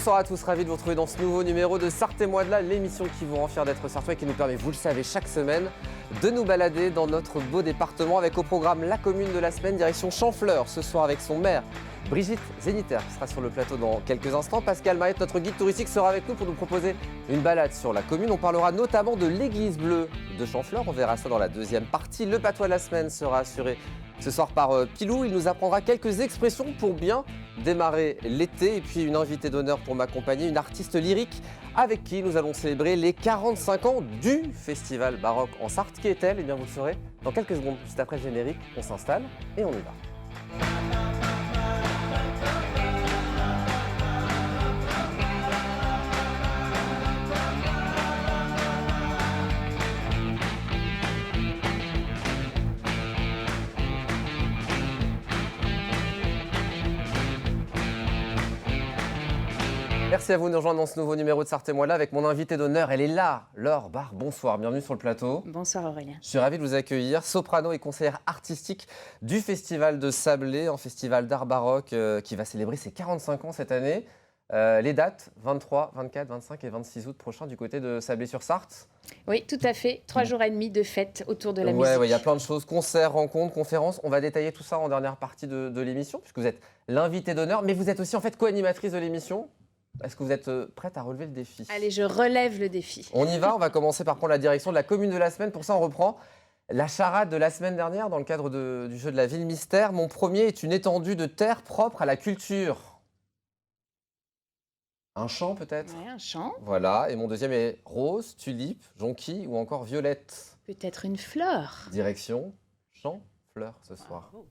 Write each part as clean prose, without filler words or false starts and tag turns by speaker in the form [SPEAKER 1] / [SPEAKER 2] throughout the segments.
[SPEAKER 1] Bonsoir à tous, ravi de vous retrouver dans ce nouveau numéro de Sarthe et moi de là, l'émission qui vous rend fiers d'être sartois et qui nous permet, vous le savez, chaque semaine de nous balader dans notre beau département avec au programme la commune de la semaine, direction Champfleur, ce soir avec son maire Brigitte Zéniter qui sera sur le plateau dans quelques instants. Pascal Mariette, notre guide touristique, sera avec nous pour nous proposer une balade sur la commune. On parlera notamment de l'église bleue de Champfleur, on verra ça dans la deuxième partie. Le patois de la semaine sera assuré ce soir par Pilou. Il nous apprendra quelques expressions pour bien démarrer l'été. Et puis une invitée d'honneur pour m'accompagner, une artiste lyrique avec qui nous allons célébrer les 45 ans du Festival Baroque en Sarthe. Qui est-elle? Eh bien vous le saurez dans quelques secondes, juste après le générique. On s'installe et on y va. Merci à vous de nous rejoindre dans ce nouveau numéro de Sarthe et moi là avec mon invité d'honneur. Elle est là, Laure Barre. Bonsoir, bienvenue sur le plateau.
[SPEAKER 2] Bonsoir Aurélien.
[SPEAKER 1] Je suis ravi de vous accueillir, soprano et conseillère artistique du Festival de Sablé, un festival d'art baroque qui va célébrer ses 45 ans cette année. Les dates, 23, 24, 25 et 26 août prochain du côté de Sablé-sur-Sarthe.
[SPEAKER 2] Oui, tout à fait. 3 jours et demi de fête autour de la musique.
[SPEAKER 1] Oui, il y a plein de choses, concerts, rencontres, conférences. On va détailler tout ça en dernière partie de l'émission, puisque vous êtes l'invité d'honneur, mais vous êtes aussi en fait co-animatrice de l'émission. Est-ce que vous êtes prête à relever le défi?
[SPEAKER 2] Allez, je relève le défi.
[SPEAKER 1] On y va, on va commencer par prendre la direction de la commune de la semaine. Pour ça, on reprend la charade de la semaine dernière dans le cadre du jeu de la ville mystère. Mon premier est une étendue de terre propre à la culture. Un champ peut-être?
[SPEAKER 2] Ouais, un champ.
[SPEAKER 1] Voilà, et mon deuxième est rose, tulipe, jonquille ou encore violette.
[SPEAKER 2] Peut-être une fleur.
[SPEAKER 1] Direction Champfleur ce soir.
[SPEAKER 2] Bravo.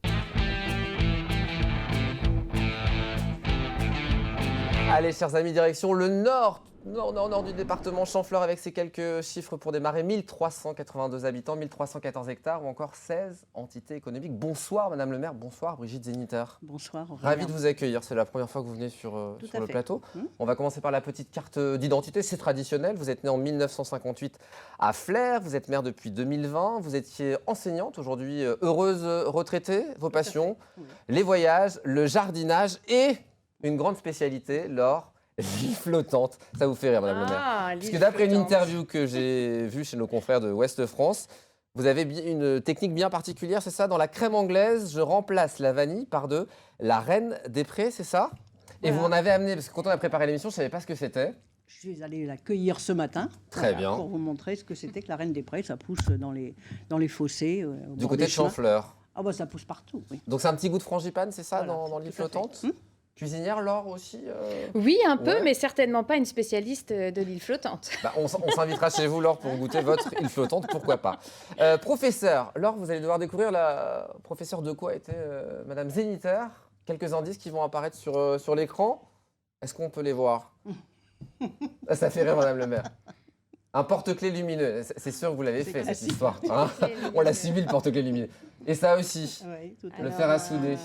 [SPEAKER 1] Allez, chers amis, direction le nord du département, Champfleur avec ses quelques chiffres pour démarrer. 1382 habitants, 1314 hectares ou encore 16 entités économiques. Bonsoir Madame le maire, bonsoir Brigitte Zéniter.
[SPEAKER 3] Bonsoir Aurélien.
[SPEAKER 1] Ravi de vous accueillir, c'est la première fois que vous venez sur le plateau. On va commencer par la petite carte d'identité, c'est traditionnel. Vous êtes né en 1958 à Flers, vous êtes maire depuis 2020, vous étiez enseignante, aujourd'hui heureuse retraitée. Vos passions, les voyages, le jardinage et une grande spécialité, Laure, l'île flottante. Ça vous fait rire, Madame le maire. Parce que d'après une interview que j'ai vue chez nos confrères de Ouest France, vous avez une technique bien particulière, c'est ça? Dans la crème anglaise, je remplace la vanille par de la reine des prés, c'est ça? Et vous en avez amené, parce que quand on a préparé l'émission, je ne savais pas ce que c'était.
[SPEAKER 3] Je suis allée la cueillir ce matin.
[SPEAKER 1] Très bien.
[SPEAKER 3] Pour vous montrer ce que c'était que la reine des prés. Ça pousse dans les fossés.
[SPEAKER 1] Du côté de Champfleur.
[SPEAKER 3] Ah bah ça pousse partout, oui.
[SPEAKER 1] Donc c'est un petit goût de frangipane, c'est ça,
[SPEAKER 3] Voilà,
[SPEAKER 1] dans l'île
[SPEAKER 3] tout à fait.
[SPEAKER 1] flottante? Cuisinière, Laure, aussi
[SPEAKER 2] Oui, un peu,
[SPEAKER 1] Ouais.
[SPEAKER 2] mais certainement pas une spécialiste de l'île flottante.
[SPEAKER 1] Bah, on s'invitera chez vous, Laure, pour goûter votre île flottante, pourquoi pas. Professeur, Laure, vous allez devoir découvrir la professeure de quoi était Madame Zéniter. Quelques indices qui vont apparaître sur l'écran. Est-ce qu'on peut les voir? Ça fait rire, Madame le maire. Un porte-clés lumineux. C'est sûr que vous l'avez fait, cette histoire. Hein, on l'a subi, le porte-clés lumineux. Et ça aussi,
[SPEAKER 3] Oui, tout à
[SPEAKER 1] le
[SPEAKER 3] fait.
[SPEAKER 1] fer à souder.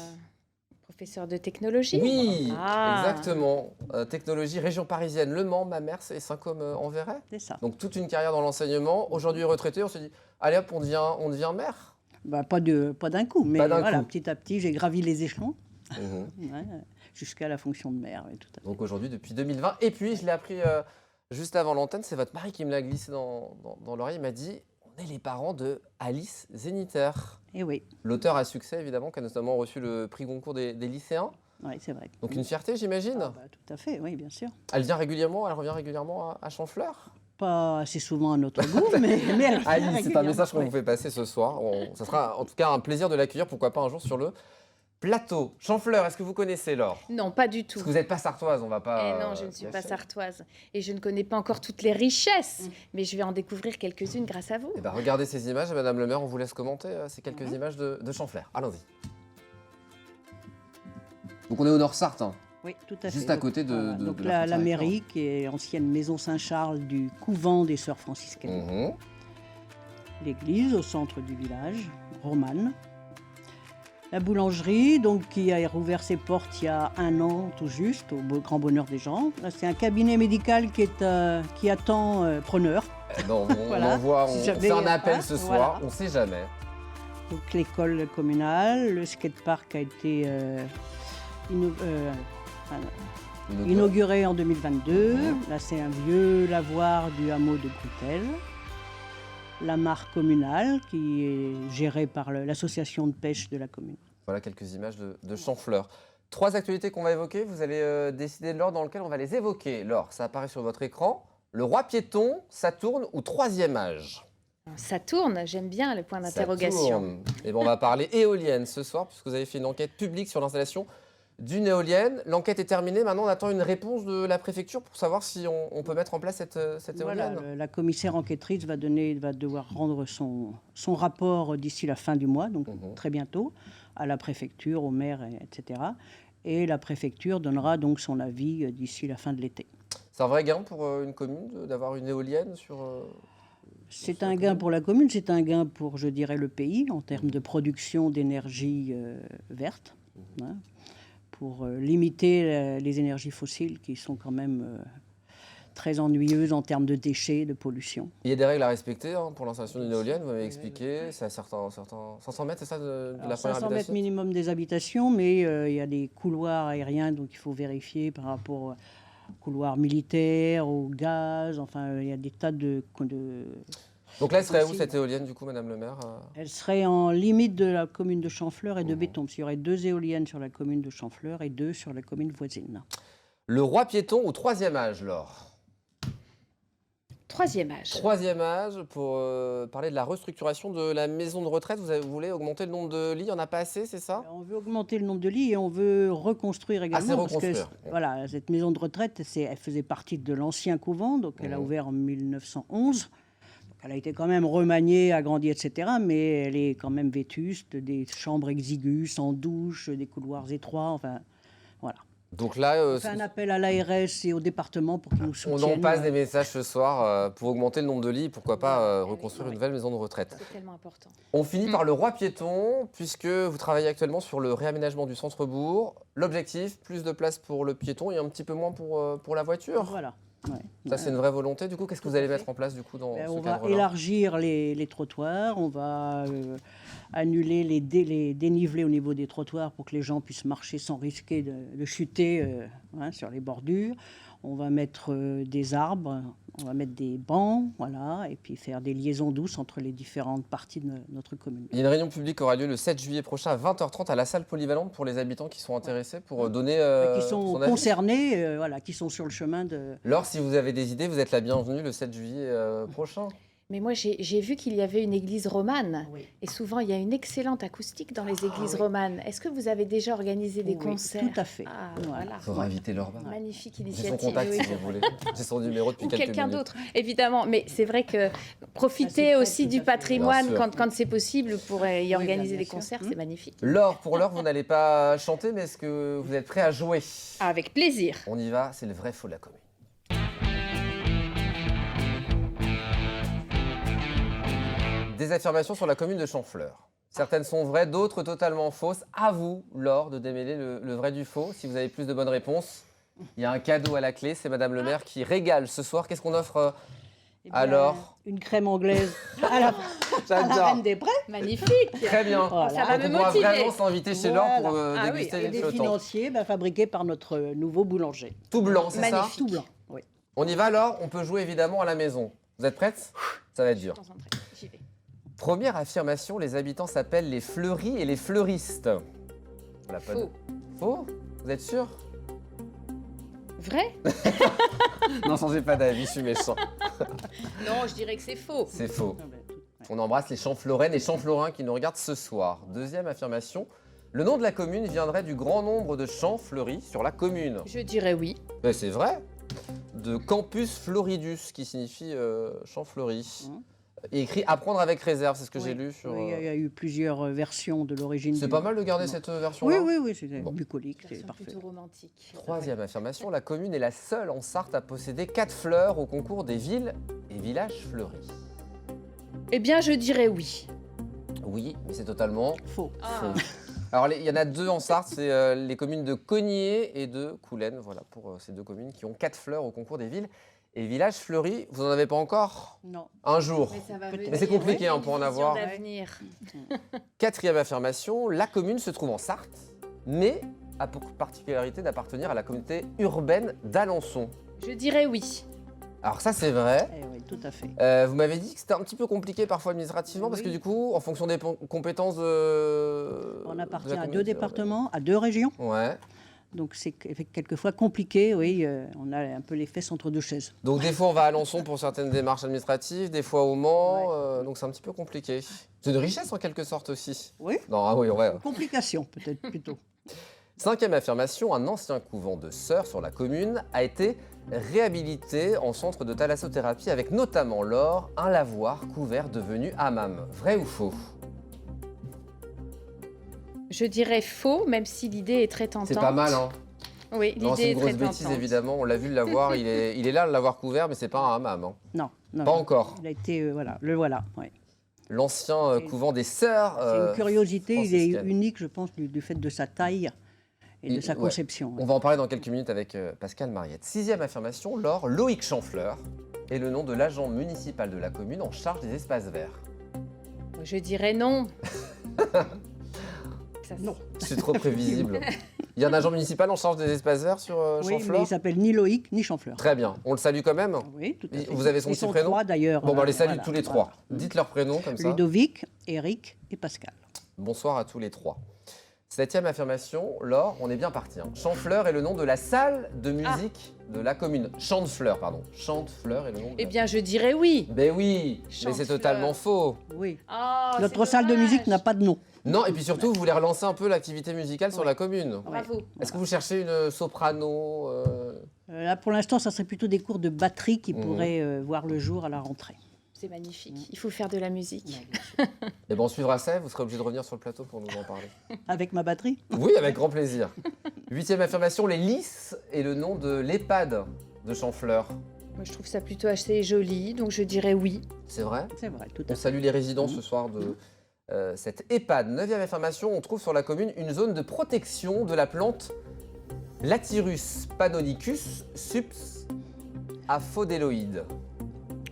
[SPEAKER 2] Professeur de technologie.
[SPEAKER 1] Oui,
[SPEAKER 2] Ah.
[SPEAKER 1] exactement. Technologie, région parisienne, Le Mans, Mamers et Saint-Côme-en-Verret.
[SPEAKER 3] C'est ça.
[SPEAKER 1] Donc toute une carrière dans l'enseignement. Aujourd'hui retraité, on se dit, allez hop, on devient maire.
[SPEAKER 3] Bah, pas d'un coup, mais
[SPEAKER 1] Pas d'un
[SPEAKER 3] voilà,
[SPEAKER 1] coup.
[SPEAKER 3] petit à petit, j'ai gravi les échelons
[SPEAKER 1] Mhm.
[SPEAKER 3] jusqu'à la fonction de maire. Oui, tout à fait.
[SPEAKER 1] Donc aujourd'hui, depuis 2020. Et puis, je l'ai appris juste avant l'antenne, c'est votre mari qui me l'a glissé dans l'oreille. Il m'a dit, on est les parents de Alice Zéniter.
[SPEAKER 3] Et oui,
[SPEAKER 1] L'auteur à succès, évidemment, qui a notamment reçu le prix Goncourt des lycéens.
[SPEAKER 3] c'est vrai.
[SPEAKER 1] Donc une fierté, j'imagine.
[SPEAKER 3] Ah, bah, tout à fait, oui, bien sûr.
[SPEAKER 1] Elle revient régulièrement à Champfleur.
[SPEAKER 3] Pas assez souvent à notre goût, mais elle vient
[SPEAKER 1] Alice, c'est un
[SPEAKER 3] régulièrement.
[SPEAKER 1] message qu'on
[SPEAKER 3] Oui.
[SPEAKER 1] vous fait passer ce soir. Ça sera en tout cas un plaisir de l'accueillir, pourquoi pas un jour sur le plateau. Champfleur, est-ce que vous connaissez, Laure?
[SPEAKER 2] Non, pas du tout.
[SPEAKER 1] Parce que vous n'êtes pas sartoise, on va pas...
[SPEAKER 2] Non, je ne suis pas
[SPEAKER 1] cacher.
[SPEAKER 2] sartoise. Et je ne connais pas encore toutes les richesses. Mais je vais en découvrir quelques-unes grâce à vous.
[SPEAKER 1] Eh ben, regardez ces images, Madame le maire, on vous laisse commenter ces quelques images de Champfleur. Allons-y. Donc on est au Nord-Sarthe, hein.
[SPEAKER 3] Oui, tout à fait.
[SPEAKER 1] Juste à côté de
[SPEAKER 3] Donc
[SPEAKER 1] la
[SPEAKER 3] la
[SPEAKER 1] frontière
[SPEAKER 3] mairie, qui est ancienne maison Saint-Charles du couvent des Sœurs franciscaines.
[SPEAKER 1] Mhm.
[SPEAKER 3] L'église au centre du village, romane. La boulangerie, donc, qui a rouvert ses portes il y a 1 an tout juste, au grand bonheur des gens. Là, c'est un cabinet médical qui attend preneur.
[SPEAKER 1] Non, on
[SPEAKER 3] Voilà.
[SPEAKER 1] envoie,
[SPEAKER 3] Si
[SPEAKER 1] on
[SPEAKER 3] jamais,
[SPEAKER 1] fait un appel
[SPEAKER 3] hein,
[SPEAKER 1] ce soir,
[SPEAKER 3] voilà.
[SPEAKER 1] on ne sait jamais.
[SPEAKER 3] Donc l'école communale, le skatepark a été inauguré en 2022. Là, c'est un vieux lavoir du hameau de Coutel. La mare communale qui est gérée par l'association de pêche de la commune.
[SPEAKER 1] Voilà quelques images de Champfleur. 3 actualités qu'on va évoquer. Vous allez décider de l'ordre dans lequel on va les évoquer. Laure, ça apparaît sur votre écran. Le roi piéton, Saturne ou troisième âge?
[SPEAKER 2] Ça tourne, j'aime bien le point d'interrogation.
[SPEAKER 1] Et bon, on va parler éolienne ce soir, puisque vous avez fait une enquête publique sur l'installation d'une éolienne. L'enquête est terminée. Maintenant, on attend une réponse de la préfecture pour savoir si on peut mettre en place cette éolienne.
[SPEAKER 3] Voilà, la commissaire enquêtrice va devoir rendre son rapport d'ici la fin du mois, donc très bientôt, à la préfecture, au maire, etc. Et la préfecture donnera donc son avis d'ici la fin de l'été.
[SPEAKER 1] C'est un vrai gain pour une commune d'avoir une éolienne sur...
[SPEAKER 3] C'est un gain pour la commune, c'est un gain pour, je dirais, le pays, en termes de production d'énergie verte, hein, pour limiter les énergies fossiles qui sont quand même très ennuyeuses en termes de déchets, de pollution.
[SPEAKER 1] Il y a des règles à respecter pour l'installation d'une éolienne, vous m'avez expliqué, c'est à certains 500 mètres, c'est ça, de la première
[SPEAKER 3] 500 mètres
[SPEAKER 1] habitation
[SPEAKER 3] minimum des habitations, mais il y a des couloirs aériens, donc il faut vérifier par rapport aux couloirs militaires, au gaz, enfin il y a des tas de...
[SPEAKER 1] Donc là, elle serait où cette éolienne, du coup, Madame le maire?
[SPEAKER 3] Elle serait en limite de la commune de Champfleur et de Béton, parce qu'il y aurait 2 éoliennes sur la commune de Champfleur et 2 sur la commune voisine.
[SPEAKER 1] Le roi piéton ou troisième âge, Laure?
[SPEAKER 2] Troisième âge.
[SPEAKER 1] Troisième âge, pour parler de la restructuration de la maison de retraite. Vous voulez augmenter le nombre de lits? Il n'y en a pas assez, c'est ça?
[SPEAKER 3] Alors, on veut augmenter le nombre de lits et on veut reconstruire également.
[SPEAKER 1] c'est reconstruire.
[SPEAKER 3] Parce que, voilà, cette maison de retraite, elle faisait partie de l'ancien couvent, donc elle a ouvert en 1911. Elle a été quand même remaniée, agrandie, etc. Mais elle est quand même vétuste, des chambres exiguës, sans douche, des couloirs étroits, enfin, voilà.
[SPEAKER 1] Donc là,
[SPEAKER 3] On fait un appel à l'ARS et au département pour qu'ils nous
[SPEAKER 1] on
[SPEAKER 3] soutiennent.
[SPEAKER 1] en passe des messages ce soir pour augmenter le nombre de lits, pourquoi pas reconstruire une nouvelle maison de retraite.
[SPEAKER 2] C'est tellement important.
[SPEAKER 1] On finit par le roi piéton, puisque vous travaillez actuellement sur le réaménagement du centre-bourg. L'objectif, plus de place pour le piéton et un petit peu moins pour la voiture.
[SPEAKER 3] Voilà. Ouais.
[SPEAKER 1] Ça, c'est une vraie volonté. Du coup, qu'est-ce que vous allez mettre en place du coup dans
[SPEAKER 3] Ben,
[SPEAKER 1] ce
[SPEAKER 3] on va
[SPEAKER 1] cadre-là?
[SPEAKER 3] élargir les trottoirs, on va annuler les dénivelés au niveau des trottoirs pour que les gens puissent marcher sans risquer de chuter sur les bordures. On va mettre des arbres, on va mettre des bancs, voilà, et puis faire des liaisons douces entre les différentes parties de notre commune.
[SPEAKER 1] Il y a une réunion publique qui aura lieu le 7 juillet prochain à 20h30 à la salle polyvalente pour les habitants qui sont intéressés pour donner
[SPEAKER 3] Qui sont
[SPEAKER 1] son avis.
[SPEAKER 3] concernés, voilà, qui sont sur le chemin de...
[SPEAKER 1] Laure, si vous avez des idées, vous êtes la bienvenue le 7 juillet prochain.
[SPEAKER 2] Mais moi, j'ai vu qu'il y avait une église romane.
[SPEAKER 3] Oui.
[SPEAKER 2] Et souvent, il y a une excellente acoustique dans les églises romanes. Est-ce que vous avez déjà organisé des
[SPEAKER 3] Oui,
[SPEAKER 2] concerts?
[SPEAKER 3] tout à fait.
[SPEAKER 2] Ah,
[SPEAKER 3] Voilà.
[SPEAKER 2] voilà.
[SPEAKER 1] Il faudra inviter Laure.
[SPEAKER 2] Magnifique
[SPEAKER 1] J'ai son
[SPEAKER 2] initiative.
[SPEAKER 1] contact
[SPEAKER 2] oui.
[SPEAKER 1] si vous voulez. J'ai son numéro depuis
[SPEAKER 2] Ou
[SPEAKER 1] quelques
[SPEAKER 2] quelqu'un
[SPEAKER 1] minutes.
[SPEAKER 2] d'autre, évidemment. Mais c'est vrai que profiter
[SPEAKER 3] Ça, c'est
[SPEAKER 2] aussi
[SPEAKER 3] tout
[SPEAKER 2] du
[SPEAKER 3] à fait.
[SPEAKER 2] patrimoine
[SPEAKER 1] Bien sûr.
[SPEAKER 2] quand c'est possible pour y organiser
[SPEAKER 3] bien
[SPEAKER 2] des
[SPEAKER 3] sûr.
[SPEAKER 2] concerts, c'est magnifique.
[SPEAKER 1] Laure, pour l'heure, vous n'allez pas chanter, mais est-ce que vous êtes prêt à jouer?
[SPEAKER 2] Avec plaisir.
[SPEAKER 1] On y va, c'est le vrai faux de la commune. Des affirmations sur la commune de Champfleur. Certaines sont vraies, d'autres totalement fausses. À vous, Laure, de démêler le vrai du faux. Si vous avez plus de bonnes réponses, il y a un cadeau à la clé. C'est Madame le maire qui régale ce soir. Qu'est-ce qu'on offre
[SPEAKER 3] Eh bien,
[SPEAKER 1] alors?
[SPEAKER 3] Une crème anglaise à la
[SPEAKER 1] J'adore.
[SPEAKER 3] Reine des Prés.
[SPEAKER 2] Magnifique.
[SPEAKER 1] Très bien.
[SPEAKER 3] Voilà.
[SPEAKER 2] Ça va
[SPEAKER 1] Donc,
[SPEAKER 2] me
[SPEAKER 1] on pourra
[SPEAKER 2] motiver.
[SPEAKER 1] vraiment s'inviter chez Laure pour
[SPEAKER 2] Ah oui,
[SPEAKER 1] déguster
[SPEAKER 3] Et
[SPEAKER 1] les
[SPEAKER 3] des
[SPEAKER 1] flottants.
[SPEAKER 3] financiers fabriqués par notre nouveau boulanger.
[SPEAKER 1] Tout blanc, c'est ça?
[SPEAKER 2] Magnifique.
[SPEAKER 3] Tout blanc, oui.
[SPEAKER 1] On y va alors? On peut jouer évidemment à la maison. Vous êtes prêtes? Ça va être dur.
[SPEAKER 2] Concentré. J'y vais.
[SPEAKER 1] Première affirmation, les habitants s'appellent les fleuris et les fleuristes. Voilà, pas de-
[SPEAKER 2] Faux.
[SPEAKER 1] Faux? Vous êtes sûr?
[SPEAKER 2] Vrai?
[SPEAKER 1] Non, changez pas d'avis, je suis méchant.
[SPEAKER 2] Non, je dirais que c'est faux.
[SPEAKER 1] C'est faux.
[SPEAKER 3] Ah ben, tout- ouais.
[SPEAKER 1] On embrasse les Champfleurennes et Champfleurins qui nous regardent ce soir. Deuxième affirmation, le nom de la commune viendrait du grand nombre de champs fleuris sur la commune.
[SPEAKER 2] Je dirais oui.
[SPEAKER 1] Ben, c'est vrai. De Campus Floridus, qui signifie champ fleuri. Et écrit apprendre avec réserve, c'est ce que j'ai
[SPEAKER 3] Oui.
[SPEAKER 1] lu sur...
[SPEAKER 3] Oui, il y a eu plusieurs versions de l'origine.
[SPEAKER 1] C'est
[SPEAKER 3] du-
[SPEAKER 1] pas mal de garder
[SPEAKER 3] Non.
[SPEAKER 1] cette version-là?
[SPEAKER 3] Oui, c'était
[SPEAKER 1] Bon.
[SPEAKER 3] bucolique, c'est
[SPEAKER 2] Version
[SPEAKER 3] parfait.
[SPEAKER 2] plutôt romantique.
[SPEAKER 1] Troisième affirmation, la commune est la seule en Sarthe à posséder 4 fleurs au concours des villes et villages fleuris.
[SPEAKER 2] Eh bien, je dirais oui.
[SPEAKER 1] Oui, mais c'est totalement
[SPEAKER 3] Faux.
[SPEAKER 2] Ah.
[SPEAKER 1] faux. Alors, il y en a 2 en Sarthe, c'est les communes de Cognier et de Coulennes. Voilà, pour ces 2 communes qui ont 4 fleurs au concours des villes et villages fleuris. Vous n'en avez pas encore?
[SPEAKER 3] Non.
[SPEAKER 1] Un jour.
[SPEAKER 2] ça va
[SPEAKER 3] Mais
[SPEAKER 2] venir.
[SPEAKER 1] c'est compliqué, hein, pour en
[SPEAKER 2] Une vision
[SPEAKER 1] avoir.
[SPEAKER 2] d'avenir.
[SPEAKER 1] Quatrième affirmation, la commune se trouve en Sarthe, mais a pour particularité d'appartenir à la communauté urbaine d'Alençon.
[SPEAKER 2] Je dirais oui.
[SPEAKER 1] Alors ça c'est vrai.
[SPEAKER 3] Eh oui, tout à fait.
[SPEAKER 1] Vous m'avez dit que c'était un petit peu compliqué parfois administrativement parce que
[SPEAKER 3] Oui.
[SPEAKER 1] du coup, en fonction des compétences
[SPEAKER 3] On
[SPEAKER 1] de
[SPEAKER 3] appartient
[SPEAKER 1] la
[SPEAKER 3] à 2
[SPEAKER 1] communauté
[SPEAKER 3] départements, à 2 régions.
[SPEAKER 1] urbaine. Ouais.
[SPEAKER 3] Donc c'est quelquefois compliqué, oui. On a un peu les fesses entre 2 chaises.
[SPEAKER 1] Donc des fois on va à Alençon pour certaines démarches administratives, des fois au Mans, donc c'est un petit peu compliqué. C'est une richesse en quelque sorte aussi.
[SPEAKER 3] Oui.
[SPEAKER 1] Non, ah oui, ouais.
[SPEAKER 3] Complication peut-être plutôt.
[SPEAKER 1] 5e affirmation, un ancien couvent de sœurs sur la commune a été réhabilité en centre de thalassothérapie avec notamment lors un lavoir couvert devenu hammam. Vrai ou faux?
[SPEAKER 2] Je dirais faux, même si l'idée est très tentante.
[SPEAKER 1] C'est pas mal, hein?
[SPEAKER 2] Oui,
[SPEAKER 1] Non, c'est
[SPEAKER 2] l'idée est
[SPEAKER 1] une
[SPEAKER 2] très
[SPEAKER 1] grosse bêtise
[SPEAKER 2] tentante.
[SPEAKER 1] évidemment. On l'a vu le lavoir, il est là le lavoir couvert, mais c'est pas un hammam. Hein.
[SPEAKER 3] Non, non.
[SPEAKER 1] Pas encore.
[SPEAKER 3] Il a été, voilà, le voilà. Ouais.
[SPEAKER 1] L'ancien
[SPEAKER 3] C'est-
[SPEAKER 1] couvent des sœurs.
[SPEAKER 3] C'est une curiosité, il est
[SPEAKER 1] franciscaines.
[SPEAKER 3] unique, je pense, du fait de sa taille et de sa
[SPEAKER 1] Ouais.
[SPEAKER 3] conception.
[SPEAKER 1] On va en parler dans quelques minutes avec Pascal Mariette. 6e affirmation, Laure, Loïc Chanfleur est le nom de l'agent municipal de la commune en charge des espaces verts.
[SPEAKER 2] Je dirais non. Ça,
[SPEAKER 3] Non.
[SPEAKER 1] C'est trop prévisible. Il y a un agent municipal en charge des espaces verts sur
[SPEAKER 3] Oui, mais
[SPEAKER 1] Chanfleur?
[SPEAKER 3] il s'appelle ni Loïc ni Chanfleur.
[SPEAKER 1] Très bien. On le salue quand même?
[SPEAKER 3] Oui, tout à fait.
[SPEAKER 1] Vous avez son
[SPEAKER 3] Ils
[SPEAKER 1] petit
[SPEAKER 3] sont
[SPEAKER 1] prénom?
[SPEAKER 3] 3 d'ailleurs.
[SPEAKER 1] Bon, bah, on les salue
[SPEAKER 3] voilà,
[SPEAKER 1] tous les
[SPEAKER 3] voilà.
[SPEAKER 1] 3. Dites leur prénom comme ça.
[SPEAKER 3] Ludovic, Eric et Pascal.
[SPEAKER 1] Bonsoir à tous les 3. 7e affirmation, Laure, on est bien parti. Hein. Chanfleur est le nom de la salle de musique de la commune. Chantefleur, pardon. Chantefleur est le nom de
[SPEAKER 2] Eh bien, je dirais oui.
[SPEAKER 1] Ben oui, mais c'est
[SPEAKER 2] Chantefleur.
[SPEAKER 1] totalement faux.
[SPEAKER 3] Oui.
[SPEAKER 2] Oh,
[SPEAKER 3] Notre
[SPEAKER 2] c'est
[SPEAKER 3] salle de
[SPEAKER 2] dommage.
[SPEAKER 3] musique n'a pas de nom.
[SPEAKER 1] Non, et puis surtout, vous voulez relancer un peu l'activité musicale sur
[SPEAKER 3] Oui.
[SPEAKER 1] la commune.
[SPEAKER 2] Bravo.
[SPEAKER 1] Est-ce que vous cherchez une soprano
[SPEAKER 3] Là, pour l'instant, ça serait plutôt des cours de batterie qui
[SPEAKER 1] Mhm.
[SPEAKER 3] pourraient voir le jour à la rentrée.
[SPEAKER 2] C'est magnifique. Il faut faire de la musique.
[SPEAKER 1] Eh ben, on suivra ça, vous serez obligé de revenir sur le plateau pour nous en parler.
[SPEAKER 3] Avec ma batterie.
[SPEAKER 1] Oui, avec grand plaisir. 8e affirmation, les Lys est le nom de l'EHPAD de Chanfleur.
[SPEAKER 2] Moi, je trouve ça plutôt assez joli, donc je dirais oui.
[SPEAKER 1] C'est vrai?
[SPEAKER 3] C'est vrai, tout
[SPEAKER 1] On
[SPEAKER 3] à fait.
[SPEAKER 1] salue les résidents ce soir de cette EHPAD. 9e affirmation, on trouve sur la commune une zone de protection de la plante Lathyrus panonicus subs aphodeloïde.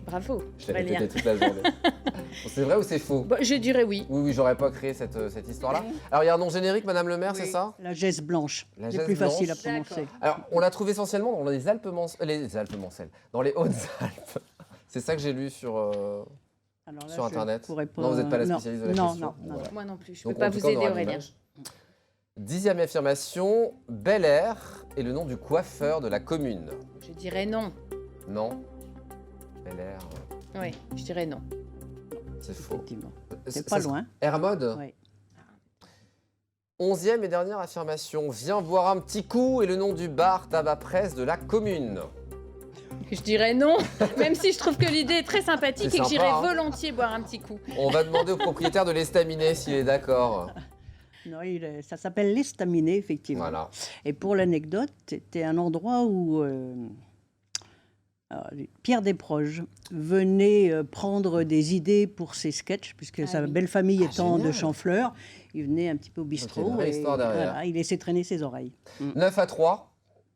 [SPEAKER 2] Bravo.
[SPEAKER 1] Je l'ai
[SPEAKER 2] Aurélien.
[SPEAKER 1] répété toute la journée. C'est vrai ou c'est faux?
[SPEAKER 2] Bon, je dirais oui.
[SPEAKER 1] Oui, j'aurais pas créé cette histoire-là. Alors, il y a un nom générique, Madame le maire,
[SPEAKER 3] Oui.
[SPEAKER 1] c'est ça?
[SPEAKER 3] La gesse blanche.
[SPEAKER 1] La
[SPEAKER 3] C'est
[SPEAKER 1] gesse
[SPEAKER 3] plus facile à
[SPEAKER 1] blanche.
[SPEAKER 3] prononcer.
[SPEAKER 2] D'accord.
[SPEAKER 1] Alors, on l'a trouvé essentiellement dans les Alpes-Mancelles, dans les Hautes-Alpes. C'est ça que j'ai lu sur
[SPEAKER 3] Alors là,
[SPEAKER 1] sur
[SPEAKER 3] je
[SPEAKER 1] Internet.
[SPEAKER 3] pourrais pas-
[SPEAKER 1] Non, vous n'êtes pas la
[SPEAKER 3] non,
[SPEAKER 1] spécialiste de la
[SPEAKER 3] non,
[SPEAKER 1] question.
[SPEAKER 3] Non, non,
[SPEAKER 1] Voilà.
[SPEAKER 2] Moi non plus. Je
[SPEAKER 1] Donc,
[SPEAKER 2] peux pas
[SPEAKER 1] en tout
[SPEAKER 2] vous
[SPEAKER 1] cas, on
[SPEAKER 2] aider,
[SPEAKER 1] aura
[SPEAKER 2] Aurélien.
[SPEAKER 1] l'image. 10e affirmation, Bel Air est le nom du coiffeur de la commune.
[SPEAKER 2] Je dirais non.
[SPEAKER 1] Non? Bel Air,
[SPEAKER 2] Oui, je dirais non.
[SPEAKER 1] c'est faux.
[SPEAKER 3] effectivement.
[SPEAKER 1] Ça
[SPEAKER 3] C'est pas
[SPEAKER 1] serait
[SPEAKER 3] loin.
[SPEAKER 1] Air Mode?
[SPEAKER 3] Oui.
[SPEAKER 1] 11e et dernière affirmation, viens boire un petit coup est le nom du bar tabac presse de la commune.
[SPEAKER 2] Je dirais non, même si je trouve que l'idée est très sympathique
[SPEAKER 1] C'est
[SPEAKER 2] et que
[SPEAKER 1] sympa,
[SPEAKER 2] j'irais
[SPEAKER 1] hein.
[SPEAKER 2] volontiers boire un petit coup.
[SPEAKER 1] On va demander au propriétaire de l'estaminer s'il est d'accord.
[SPEAKER 3] Non, ça s'appelle l'estaminet, effectivement.
[SPEAKER 1] Voilà.
[SPEAKER 3] Et pour l'anecdote, c'était un endroit où Pierre Desproges venait prendre des idées pour ses sketchs, puisque
[SPEAKER 2] Ah
[SPEAKER 3] sa
[SPEAKER 2] oui.
[SPEAKER 3] belle famille
[SPEAKER 1] Ah,
[SPEAKER 3] étant de
[SPEAKER 1] génial.
[SPEAKER 3] Chanfleur, il venait un petit peu au
[SPEAKER 1] Donc,
[SPEAKER 3] bistrot.
[SPEAKER 1] il y a une vraie
[SPEAKER 3] et
[SPEAKER 1] histoire derrière.
[SPEAKER 3] voilà, il laissait traîner ses oreilles.
[SPEAKER 1] 9-3,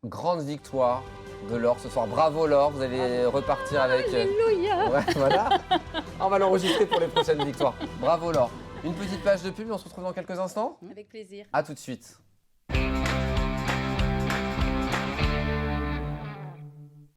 [SPEAKER 1] grande victoire de Laure ce soir. Bravo Laure, vous allez repartir avec...
[SPEAKER 2] Alléluia.
[SPEAKER 1] Ouais, voilà. On va l'enregistrer pour les prochaines victoires. Bravo Laure. Une petite page de pub et on se retrouve dans quelques instants.
[SPEAKER 2] Avec plaisir.
[SPEAKER 1] A tout de suite.